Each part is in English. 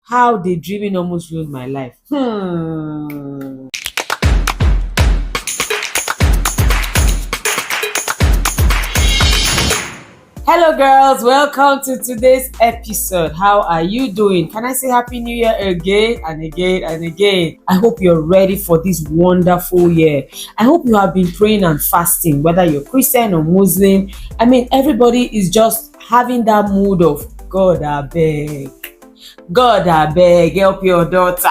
how daydreaming almost ruined my life. Hello, girls. Welcome to today's episode. How are you doing? Can I say Happy New Year again and again and again? I hope you're ready for this wonderful year. I hope you have been praying and fasting, whether you're Christian or Muslim. I mean, everybody is just having that mood of God, I beg. God, I beg, help your daughter.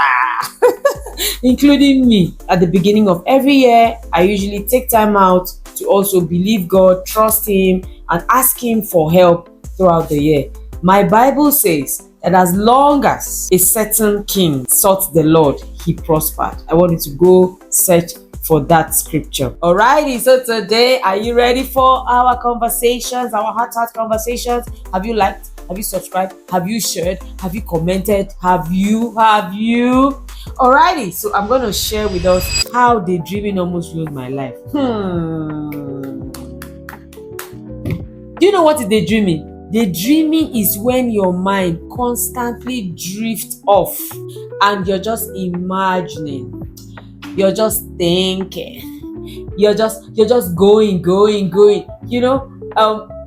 Including me. At the beginning of every year, I usually take time out to also believe God, trust Him, and ask Him for help throughout the year. My Bible says that as long as a certain king sought the Lord, he prospered. I want you to go search for that scripture. Alrighty, so today, are you ready for our conversations, our heart-to-heart conversations? Have you liked? Have you subscribed? Have you shared? Have you commented? Have you? Alrighty, so I'm going to share with us how daydreaming almost ruined my life. Do you know what is daydreaming? Daydreaming is when your mind constantly drifts off and you're just imagining, you're just thinking, you're just going.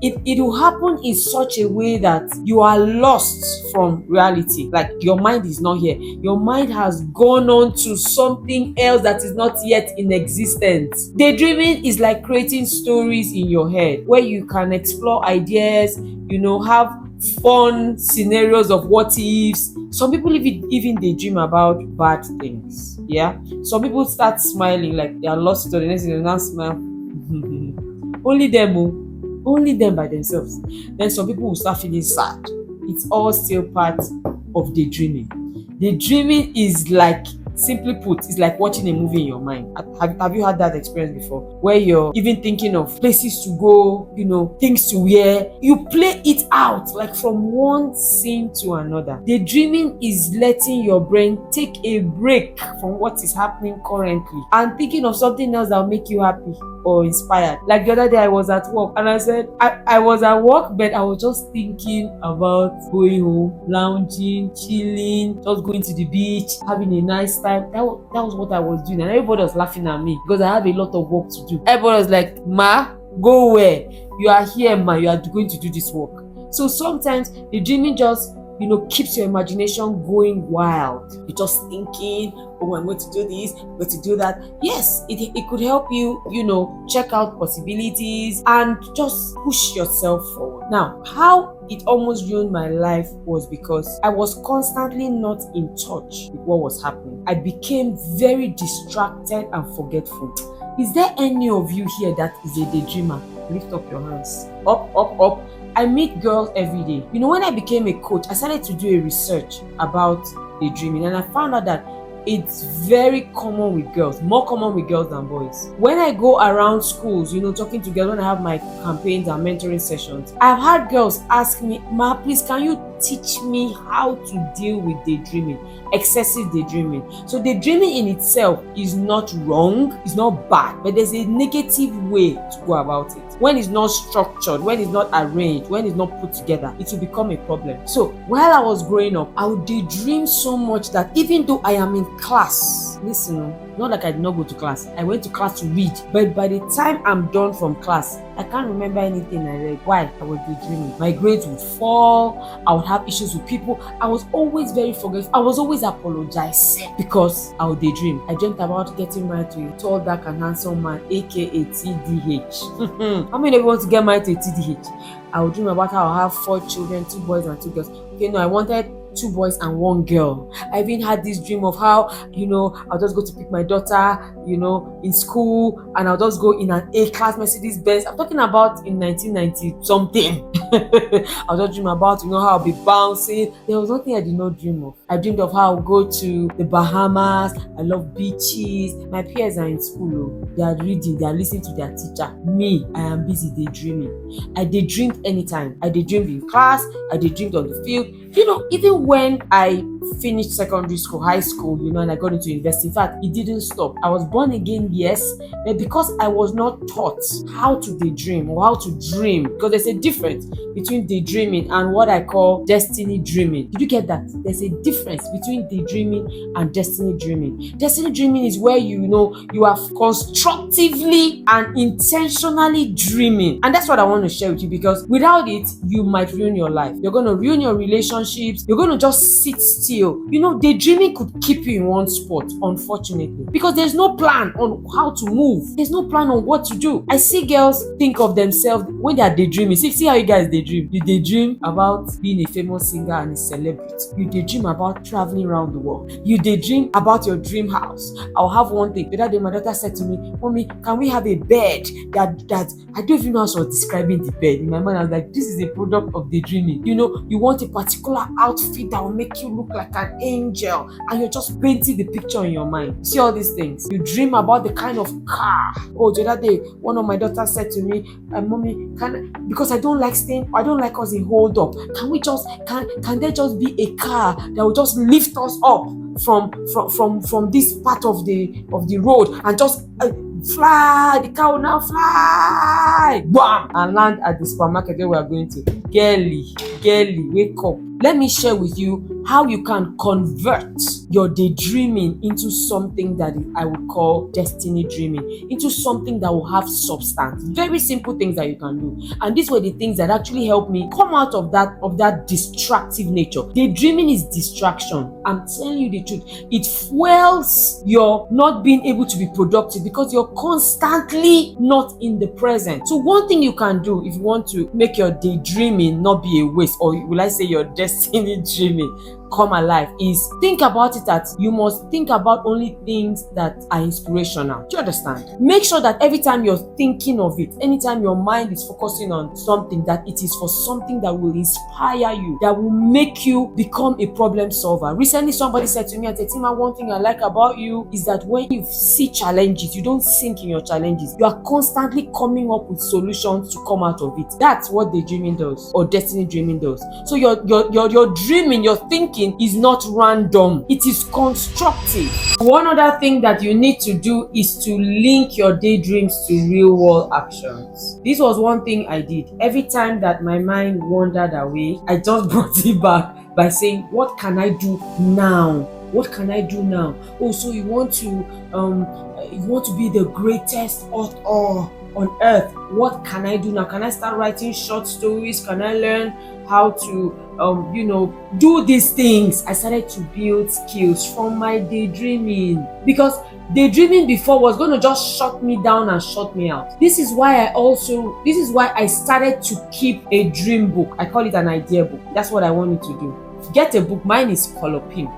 It will happen in such a way that you are lost from reality. Like your mind is not here. Your mind has gone on to something else that is not yet in existence. Daydreaming is like creating stories in your head where you can explore ideas, have fun scenarios of what ifs. Some people even daydream about bad things. Yeah. Some people start smiling like they are lost to the next thing and now smile. Only them by themselves. Then some people will start feeling sad. It's all still part of daydreaming. Daydreaming is like, simply put, it's like watching a movie in your mind. Have you had that experience before? Where you're even thinking of places to go, things to wear. You play it out like from one scene to another. Daydreaming is letting your brain take a break from what is happening currently and thinking of something else that will make you happy or inspired. Like the other day I was at work and I said I was at work, but I was just thinking about going home, lounging, chilling, just going to the beach, having a nice time. That was what I was doing, and everybody was laughing at me because I have a lot of work to do. Everybody was like, "Ma, go where? You are here, ma. You are going to do this work." So sometimes the dreaming just keeps your imagination going wild. You're just thinking, oh, I'm going to do this, I'm going to do that. Yes, it could help you, check out possibilities and just push yourself forward. Now, how it almost ruined my life was because I was constantly not in touch with what was happening. I became very distracted and forgetful. Is there any of you here that is a daydreamer? Lift up your hands. Up. I meet girls every day. When I became a coach, I started to do a research about daydreaming, and I found out that it's very common with girls, more common with girls than boys. When I go around schools, talking to girls, when I have my campaigns and mentoring sessions, I've had girls ask me, "Ma, please, can you teach me how to deal with daydreaming, excessive daydreaming?" So daydreaming in itself is not wrong, it's not bad, but there's a negative way to go about it. When it's not structured, when it's not arranged, when it's not put together, it will become a problem. So while I was growing up, I would daydream so much that even though I am in class, listen, not like I did not go to class. I went to class to read, but by the time I'm done from class, I can't remember anything I read. Why? I was daydreaming. My grades would fall. I would have issues with people. I was always very forgetful. I was always apologizing because I would daydream. I dreamt about getting married to a tall, dark, and handsome man, aka TDH. How many of you want to get married to a TDH? I would dream about how I have 4 children, 2 boys and 2 girls. I wanted 2 boys and 1 girl. I even had this dream of how, I'll just go to pick my daughter, in school, and I'll just go in an A-class Mercedes Benz. I'm talking about in 1990 something. I'll just dream about, how I'll be bouncing. There was nothing I did not dream of. I dreamed of how I'll go to the Bahamas. I love beaches. My peers are in school. They are reading. They are listening to their teacher. Me, I am busy daydreaming. I daydreamed anytime. I daydreamed in class. I daydreamed on the field. Even when I finished secondary school, high school, and I got into university. In fact, it didn't stop. I was born again, yes, but because I was not taught how to daydream or how to dream, because there's a difference between daydreaming and what I call destiny dreaming. Did you get that? There's a difference between daydreaming and destiny dreaming. Destiny dreaming is where you are constructively and intentionally dreaming. And that's what I want to share with you, because without it, you might ruin your life. You're going to ruin your relationships. You're going to just sit still. Daydreaming could keep you in one spot, unfortunately, because there's no plan on how to move. There's no plan on what to do. I see girls think of themselves when they are daydreaming. See how you guys daydream. You daydream about being a famous singer and a celebrity. You daydream about traveling around the world. You daydream about your dream house. I'll have one thing. The other day, my daughter said to me, "Mommy, can we have a bed that I don't even know how she was describing the bed." In my mind, I was like, this is a product of daydreaming. You want a particular outfit that will make you look like an angel, and you're just painting the picture in your mind. See all these things. You dream about the kind of car. Oh, the other day, one of my daughters said to me, "Mommy, because I don't like us in hold up. Can there just be a car that will just lift us up from this part of the road and just fly? The car will now fly, bam, and land at the supermarket where we are going to." Girly, wake up. Let me share with you how you can convert your daydreaming into something that I would call destiny dreaming, into something that will have substance. Very simple things that you can do. And these were the things that actually helped me come out of that distractive nature. Daydreaming is distraction. I'm telling you the truth. It fuels your not being able to be productive because you're constantly not in the present. So one thing you can do if you want to make your daydreaming not be a waste, or will I say your destiny dreaming come alive, is think about it that you must think about only things that are inspirational. Do you understand? Make sure that every time you're thinking of it, anytime your mind is focusing on something, that it is for something that will inspire you, that will make you become a problem solver. Recently, somebody said to me, "Tima, one thing I like about you is that when you see challenges, you don't sink in your challenges. You are constantly coming up with solutions to come out of it." That's what daydreaming does, or destiny dreaming does. So your dreaming, your thinking is not random. It is constructive. One other thing that you need to do is to link your daydreams to real world actions. This was one thing I did. Every time that my mind wandered away, I just brought it back by saying, what can I do now? What can I do now? Oh, so you want to be the greatest author on earth. What can I do now? Can I start writing short stories? Can I learn how to do these things? I started to build skills from my daydreaming, because daydreaming before was going to just shut me down and shut me out. This is why I started to keep a dream book. I call it an idea book. That's what I want you to do. Get a book. Mine is color pink.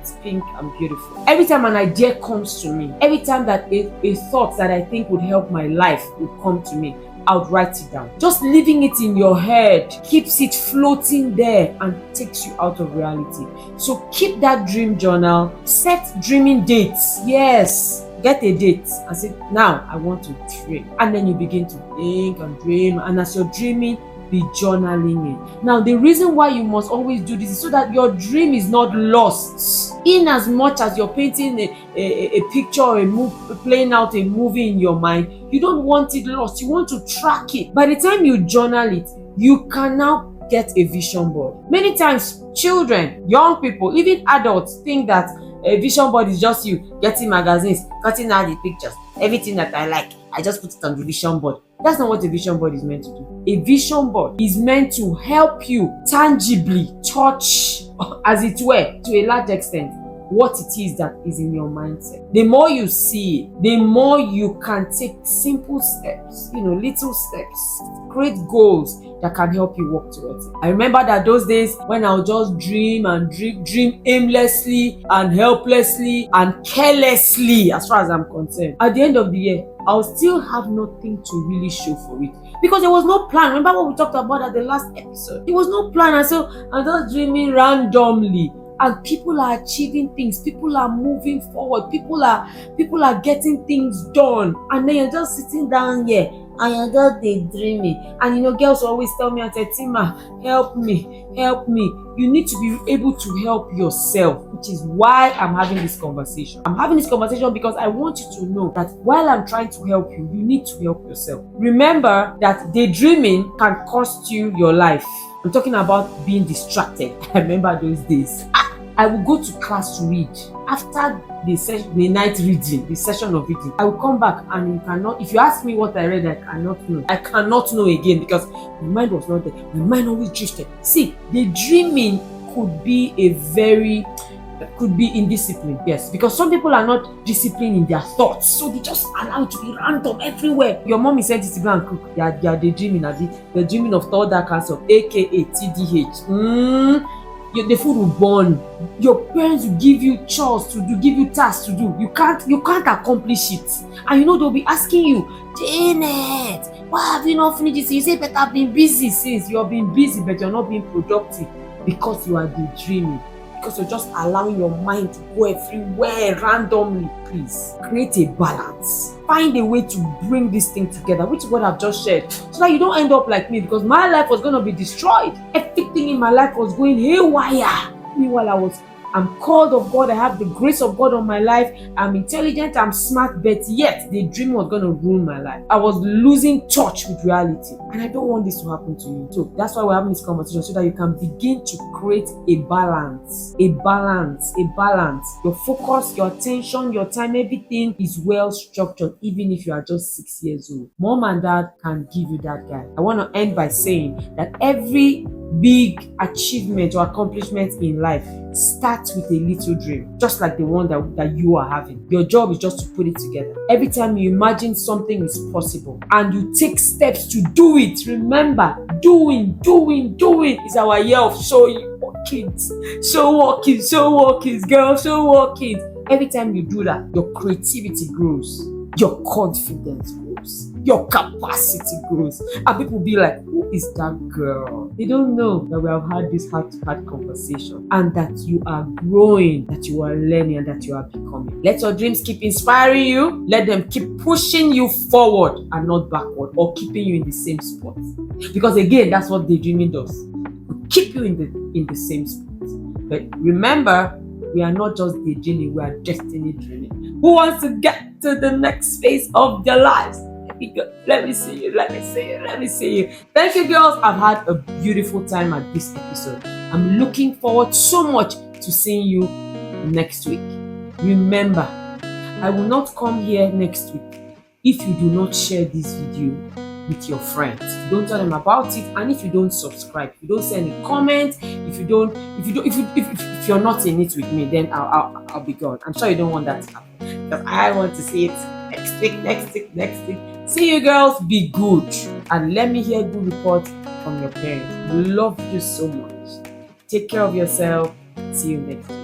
It's pink and beautiful. Every time an idea comes to me, every time that a thought that I think would help my life would come to me, I would write it down. Just leaving it in your head keeps it floating there and takes you out of reality. So keep that dream journal. Set dreaming dates. Yes. Get a date and say, now I want to dream. And then you begin to think and dream. And as you're dreaming, be journaling it. Now, the reason why you must always do this is so that your dream is not lost. In as much as you're painting a picture or playing out a movie in your mind, you don't want it lost. You want to track it. By the time you journal it, you can now get a vision board. Many times, children, young people, even adults think that a vision board is just you getting magazines, cutting out the pictures. Everything that I like, I just put it on the vision board. That's not what a vision board is meant to do. A vision board is meant to help you tangibly touch, as it were, to a large extent, what it is that is in your mindset. The more you see it, the more you can take simple steps, little steps, create goals that can help you walk towards it. I remember that those days when I would just dream aimlessly and helplessly and carelessly, as far as I'm concerned. At the end of the year, I'll still have nothing to really show for it, because there was no plan. Remember what we talked about at the last episode? There was no plan, and so I'm just dreaming randomly. And people are achieving things, people are moving forward, people are getting things done, and then you're just sitting down here I am just daydreaming. And you know, girls always tell me, Tima, help me, help me. You need to be able to help yourself, which is why I'm having this conversation. I'm having this conversation because I want you to know that while I'm trying to help you, you need to help yourself. Remember that daydreaming can cost you your life. I'm talking about being distracted. I remember those days. I will go to class to read. After the night reading, the session of reading, I will come back and if you ask me what I read, I cannot know. I cannot know again because my mind was not there. My mind always drifted. See, the dreaming could be indiscipline, yes, because some people are not disciplined in their thoughts, so they just allow it to be random everywhere. Your mom is sent you to go and cook, they are daydreaming, they're dreaming of third that cancer, aka TDH. The food will burn. Your parents will give you chores to do, give you tasks to do. You can't accomplish it. And you know they'll be asking you, Janet, why have you not finished this? You say, but I've been busy since. You're being busy, but you're not being productive because you are daydreaming. Because you're just allowing your mind to go everywhere randomly. Please create a balance. Find a way to bring this thing together, which is what I've just shared, so that you don't end up like me, because my life was going to be destroyed. Everything in my life was going haywire. Meanwhile, I'm called of God. I have the grace of God on my life. I'm intelligent. I'm smart. But yet, the dream was going to ruin my life. I was losing touch with reality. And I don't want this to happen to you. So that's why we're having this conversation, so that you can begin to create a balance. A balance. A balance. Your focus, your attention, your time, everything is well structured, even if you are just 6 years old. Mom and dad can give you that guide. I want to end by saying that every big achievement or accomplishment in life starts with a little dream, just like the one that you are having. Your job is just to put it together. Every time you imagine something is possible and you take steps to do it, remember, doing is our year of showing kids. Show kids, girls, show kids. Every time you do that, your creativity grows, your confidence grows, your capacity grows, and people be like, who is that girl? They don't know that we have had this heart-to-heart conversation, and that you are growing, that you are learning, and that you are becoming. Let your dreams keep inspiring you. Let them keep pushing you forward and not backward, or keeping you in the same spot. Because again, that's what daydreaming does. It keep you in the same spot. But remember, we are not just daydreaming, we are destiny dreaming. Who wants to get to the next phase of their lives? Let me see you. Thank you, girls. I've had a beautiful time at this episode. I'm looking forward so much to seeing you next week. Remember, I will not come here next week if you do not share this video with your friends. If you don't tell them about it, and if you don't subscribe, if you don't send a comment, if you're not in it with me, then I'll be gone. I'm sure you don't want that to happen, because I want to see it next week. See you, girls. Be good, and let me hear good reports from your parents. Love you so much. Take care of yourself. See you next week.